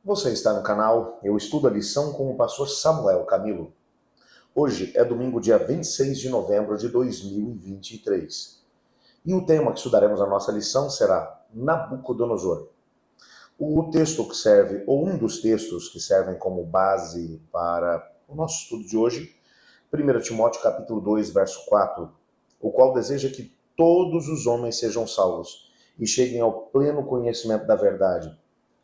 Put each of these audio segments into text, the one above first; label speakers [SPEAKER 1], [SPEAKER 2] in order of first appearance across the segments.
[SPEAKER 1] Você está no canal Eu Estudo a Lição com o pastor Samuel Camilo. Hoje é domingo, dia 26 de novembro de 2023. E o tema que estudaremos na nossa lição será Nabucodonosor. O texto que serve, ou um dos textos que servem como base para o nosso estudo de hoje, 1 Timóteo capítulo 2, verso 4, o qual deseja que todos os homens sejam salvos e cheguem ao pleno conhecimento da verdade.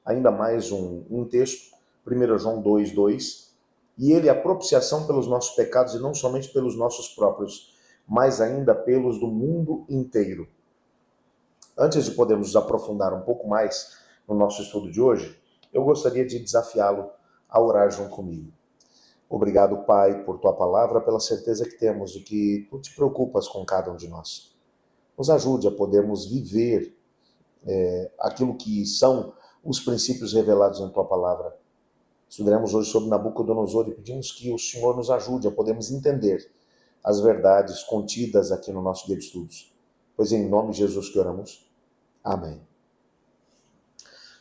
[SPEAKER 1] Ainda mais um texto, 1 João 2:2, e ele é a propiciação pelos nossos pecados, e não somente pelos nossos próprios, mas ainda pelos do mundo inteiro. Antes de podermos nos aprofundar um pouco mais no nosso estudo de hoje, eu gostaria de desafiá-lo a orar junto comigo. Obrigado, Pai, por tua palavra, pela certeza que temos de que tu te preocupas com cada um de nós. Nos ajude a podermos viver aquilo que são os princípios revelados em tua palavra. Estudaremos hoje sobre Nabucodonosor e pedimos que o Senhor nos ajude a podermos entender as verdades contidas aqui no nosso guia de estudos. Pois em nome de Jesus que oramos. Amém.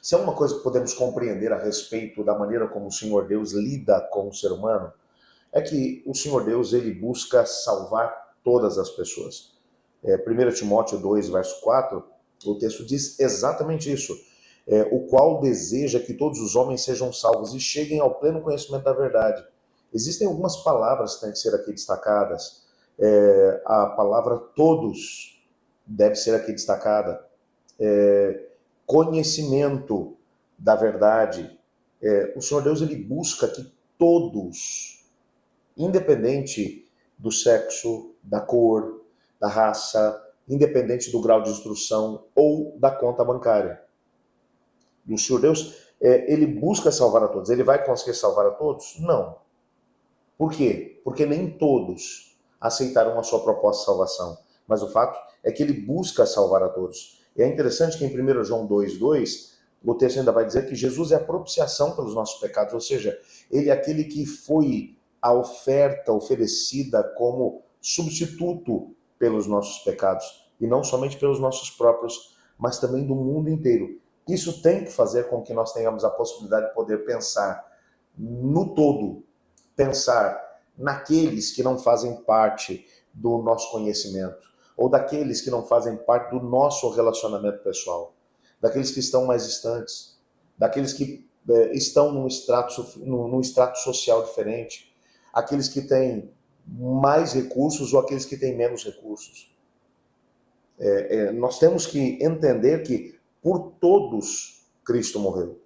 [SPEAKER 1] Se há uma coisa que podemos compreender a respeito da maneira como o Senhor Deus lida com o ser humano, é que o Senhor Deus ele busca salvar todas as pessoas. 1 Timóteo 2, verso 4, o texto diz exatamente isso. O qual deseja que todos os homens sejam salvos e cheguem ao pleno conhecimento da verdade. Existem algumas palavras que têm que ser aqui destacadas. A palavra todos deve ser aqui destacada. Conhecimento da verdade. O Senhor Deus ele busca que todos, independente do sexo, da cor, da raça, independente do grau de instrução ou da conta bancária. E o Senhor Deus, ele busca salvar a todos. Ele vai conseguir salvar a todos? Não. Por quê? Porque nem todos aceitaram a sua proposta de salvação. Mas o fato é que ele busca salvar a todos. E é interessante que em 1 João 2:2, o texto ainda vai dizer que Jesus é a propiciação pelos nossos pecados, ou seja, ele é aquele que foi a oferta oferecida como substituto pelos nossos pecados, e não somente pelos nossos próprios, mas também do mundo inteiro. Isso tem que fazer com que nós tenhamos a possibilidade de poder pensar no todo, pensar naqueles que não fazem parte do nosso conhecimento, ou daqueles que não fazem parte do nosso relacionamento pessoal, daqueles que estão mais distantes, daqueles que estão num extrato social diferente, aqueles que têm mais recursos ou aqueles que têm menos recursos. Nós temos que entender que por todos Cristo morreu.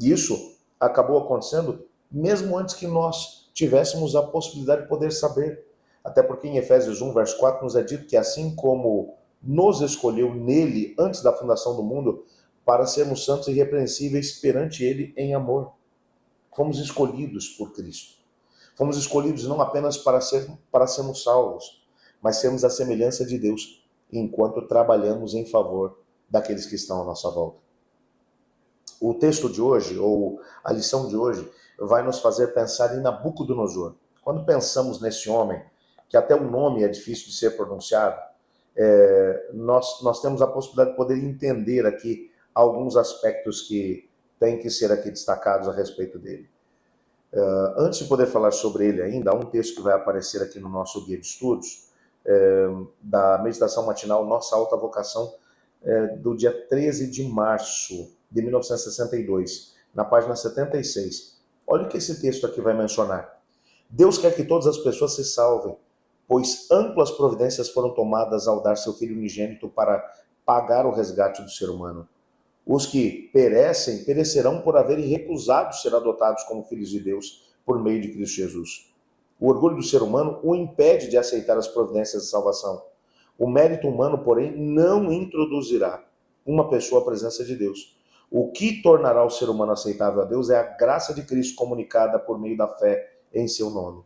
[SPEAKER 1] E isso acabou acontecendo mesmo antes que nós tivéssemos a possibilidade de poder saber. Até porque em Efésios 1, verso 4, nos é dito que assim como nos escolheu nele antes da fundação do mundo, para sermos santos e irrepreensíveis perante ele em amor. Fomos escolhidos por Cristo. Fomos escolhidos não apenas para sermos salvos, mas sermos a semelhança de Deus, enquanto trabalhamos em favor daqueles que estão à nossa volta. O texto de hoje, ou a lição de hoje, vai nos fazer pensar em Nabucodonosor. Quando pensamos nesse homem, que até o nome é difícil de ser pronunciado, nós temos a possibilidade de poder entender aqui alguns aspectos que têm que ser aqui destacados a respeito dele. Antes de poder falar sobre ele ainda, há um texto que vai aparecer aqui no nosso guia de estudos, da meditação matinal Nossa Alta Vocação, do dia 13 de março de 1962, na página 76. Olha o que esse texto aqui vai mencionar. Deus quer que todas as pessoas se salvem, pois amplas providências foram tomadas ao dar seu Filho unigênito para pagar o resgate do ser humano. Os que perecem, perecerão por haverem recusado ser adotados como filhos de Deus por meio de Cristo Jesus. O orgulho do ser humano o impede de aceitar as providências de salvação. O mérito humano, porém, não introduzirá uma pessoa à presença de Deus. O que tornará o ser humano aceitável a Deus é a graça de Cristo comunicada por meio da fé em seu nome.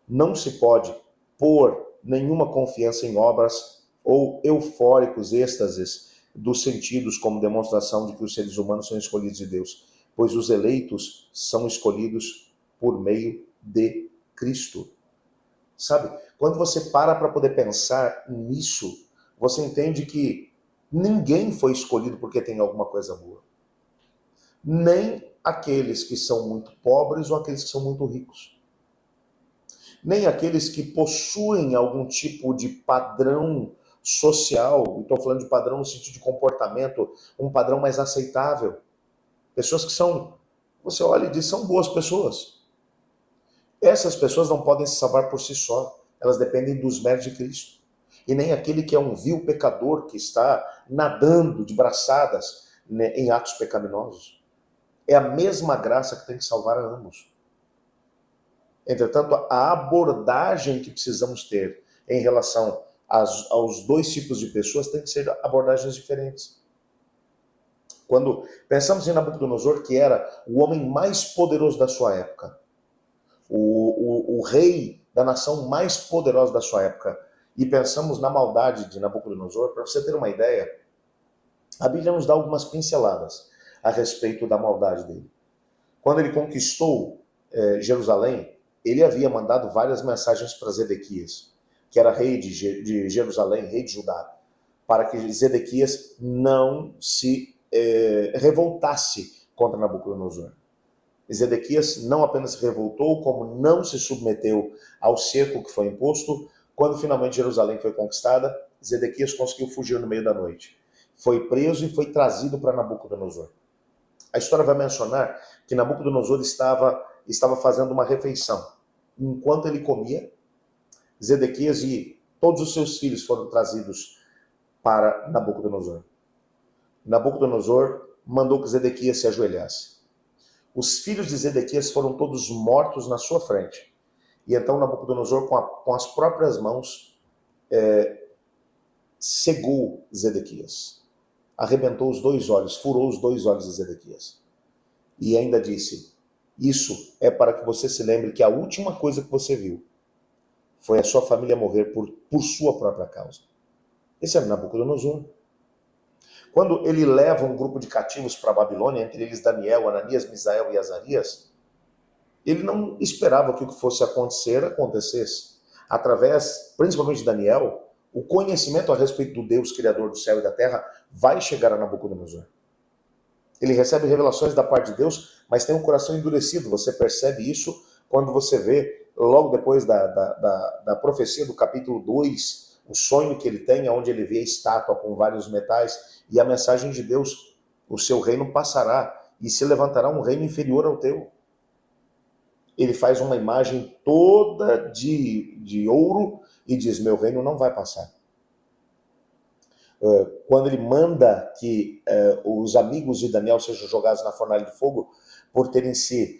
[SPEAKER 1] Não se pode pôr nenhuma confiança em obras ou eufóricos êxtases dos sentidos como demonstração de que os seres humanos são escolhidos de Deus, pois os eleitos são escolhidos por meio de Cristo. Sabe, quando você para poder pensar nisso, você entende que ninguém foi escolhido porque tem alguma coisa boa. Nem aqueles que são muito pobres ou aqueles que são muito ricos. Nem aqueles que possuem algum tipo de padrão social, estou falando de padrão no sentido de comportamento, um padrão mais aceitável. Pessoas que são, você olha e diz, são boas pessoas. Essas pessoas não podem se salvar por si só, elas dependem dos méritos de Cristo. E nem aquele que é um vil pecador que está nadando de braçadas, né, em atos pecaminosos. É a mesma graça que tem que salvar a ambos. Entretanto, a abordagem que precisamos ter em relação aos dois tipos de pessoas tem que ser abordagens diferentes. Quando pensamos em Nabucodonosor, que era o homem mais poderoso da sua época, o rei da nação mais poderosa da sua época, e pensamos na maldade de Nabucodonosor, para você ter uma ideia, a Bíblia nos dá algumas pinceladas a respeito da maldade dele. Quando ele conquistou Jerusalém, ele havia mandado várias mensagens para Zedequias, que era rei de Jerusalém, rei de Judá, para que Zedequias não se revoltasse contra Nabucodonosor. Zedequias não apenas se revoltou, como não se submeteu ao cerco que foi imposto. Quando finalmente Jerusalém foi conquistada, Zedequias conseguiu fugir no meio da noite. Foi preso e foi trazido para Nabucodonosor. A história vai mencionar que Nabucodonosor estava fazendo uma refeição. Enquanto ele comia, Zedequias e todos os seus filhos foram trazidos para Nabucodonosor. Nabucodonosor mandou que Zedequias se ajoelhasse. Os filhos de Zedequias foram todos mortos na sua frente. E então Nabucodonosor, com as próprias mãos, cegou Zedequias. Arrebentou os dois olhos, furou os dois olhos de Zedequias. E ainda disse, isso é para que você se lembre que a última coisa que você viu foi a sua família morrer por sua própria causa. Esse é Nabucodonosor. Quando ele leva um grupo de cativos para a Babilônia, entre eles Daniel, Ananias, Misael e Azarias, ele não esperava que o que fosse acontecer acontecesse. Através, principalmente de Daniel, o conhecimento a respeito do Deus Criador do céu e da terra vai chegar a Nabucodonosor. Ele recebe revelações da parte de Deus, mas tem um coração endurecido. Você percebe isso quando você vê, logo depois da profecia do capítulo 2, o sonho que ele tem, onde ele vê a estátua com vários metais, e a mensagem de Deus, o seu reino passará, e se levantará um reino inferior ao teu. Ele faz uma imagem toda de ouro e diz, meu reino não vai passar. Quando ele manda que os amigos de Daniel sejam jogados na fornalha de fogo, por terem se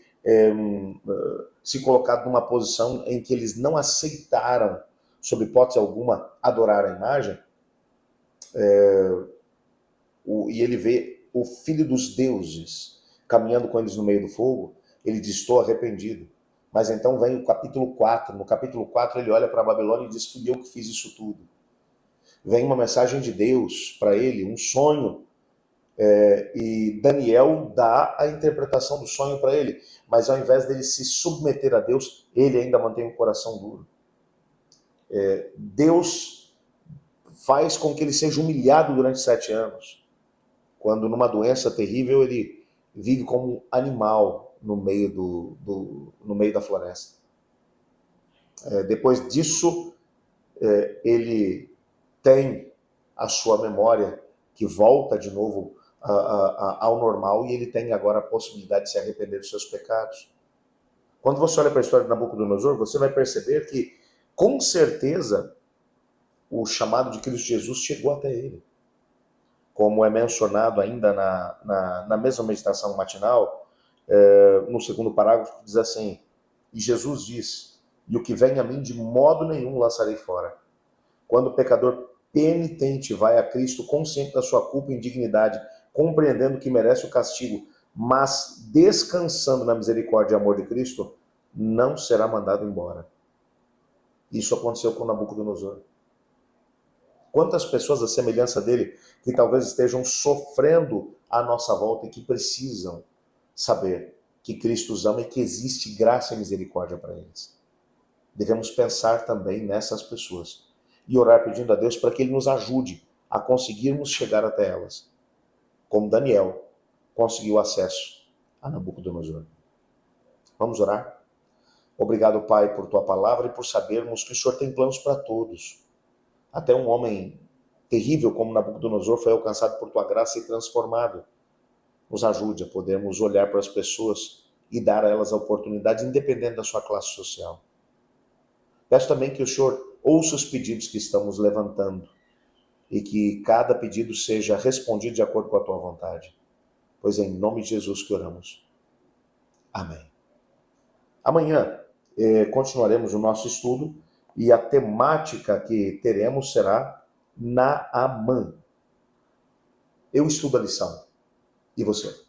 [SPEAKER 1] colocado numa posição em que eles não aceitaram, sob hipótese alguma, adorar a imagem, e ele vê o filho dos deuses caminhando com eles no meio do fogo, ele diz, estou arrependido. Mas então vem o capítulo 4. No capítulo 4 ele olha para a Babilônia e diz, fui eu que fiz isso tudo. Vem uma mensagem de Deus para ele, um sonho, e Daniel dá a interpretação do sonho para ele, mas ao invés dele se submeter a Deus, ele ainda mantém um coração duro. Deus faz com que ele seja humilhado durante 7 anos, quando numa doença terrível ele vive como um animal no meio, no meio da floresta. Depois disso, ele tem a sua memória que volta de novo ao normal, e ele tem agora a possibilidade de se arrepender dos seus pecados. Quando você olha para a história de Nabucodonosor, você vai perceber que, com certeza, o chamado de Cristo Jesus chegou até ele. Como é mencionado ainda na mesma meditação matinal, no segundo parágrafo, diz assim, e Jesus diz, e o que vem a mim de modo nenhum lançarei fora. Quando o pecador penitente vai a Cristo, consciente da sua culpa e indignidade, compreendendo que merece o castigo, mas descansando na misericórdia e amor de Cristo, não será mandado embora. Isso aconteceu com Nabucodonosor. Quantas pessoas da semelhança dele que talvez estejam sofrendo à nossa volta e que precisam saber que Cristo os ama e que existe graça e misericórdia para eles. Devemos pensar também nessas pessoas e orar pedindo a Deus para que Ele nos ajude a conseguirmos chegar até elas. Como Daniel conseguiu acesso a Nabucodonosor. Vamos orar? Obrigado, Pai, por tua palavra e por sabermos que o Senhor tem planos para todos. Até um homem terrível como Nabucodonosor foi alcançado por tua graça e transformado. Nos ajude a podermos olhar para as pessoas e dar a elas a oportunidade, independente da sua classe social. Peço também que o Senhor ouça os pedidos que estamos levantando e que cada pedido seja respondido de acordo com a tua vontade. Pois é em nome de Jesus que oramos. Amém. Amanhã continuaremos o nosso estudo e a temática que teremos será Naamã. Eu estudo a lição. E você?